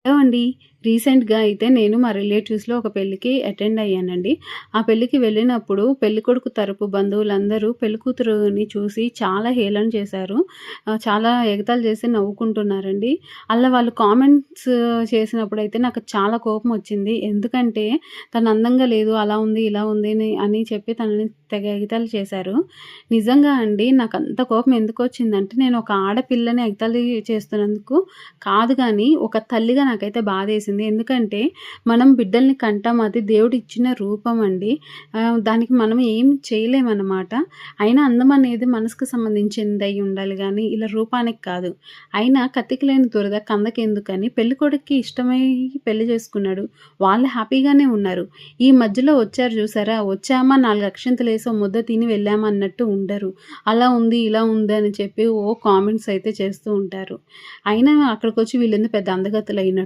Hello అండి. రీసెంట్‌గా అయితే నేను మా రిలేటివ్స్‌లో ఒక పెళ్ళికి అటెండ్ అయ్యానండి. ఆ పెళ్ళికి వెళ్ళినప్పుడు పెళ్ళికొడుకు తరపు బంధువులందరూ పెళ్ళికూతురుని చూసి చాలా హేళన చేశారు. చాలా ఎగతాళి చేసి నవ్వుకుంటున్నారండి. అలా వాళ్ళు కామెంట్స్ చేసినప్పుడైతే నాకు చాలా కోపమొచ్చింది. ఎందుకంటే తను అందంగా లేదు, అలా ఉంది, ఇలా ఉంది అని చెప్పి తనని తెగ ఎగతాళి చేశారు. నిజంగా అండి నాకంత కోపం ఎందుకొచ్చిందంటే నేను ఒక ఆడపిల్లని ఎగతాళి చేస్తున్నందుకు కాదు గానీ, ఒక తల్లిగా నాకైతే బాధేసింది. ఎందుకంటే, మనం బిడ్డల్ని కంటాం. అది దేవుడిచ్చిన రూపం అండి. దానికి మనం ఏం చేయలేమనమాట. అయినా అందం అనేది మనసుకు సంబంధించిందై ఉండాలి గానీ, ఇలా రూపానికి కాదు. అయినా కత్తికి లేని దురద కందకెందుకని పెళ్ళికొడుక్కి ఇష్టమై పెళ్లి చేసుకున్నాడు. వాళ్ళు హ్యాపీగానే ఉన్నారు. ఈ మధ్యలో వచ్చారు చూసారా? వచ్చామా 4 అక్షింతలేసి ఓ ముద్ద తిని వెళ్ళామా అన్నట్టు ఉండరు. అలా ఉంది, ఇలా ఉంది అని చెప్పి కామెంట్స్ అయితే చేస్తూ ఉంటారు. అయినా అక్కడికొచ్చి వీళ్ళేందో పెద్ద అందగత్తెలయినట్టు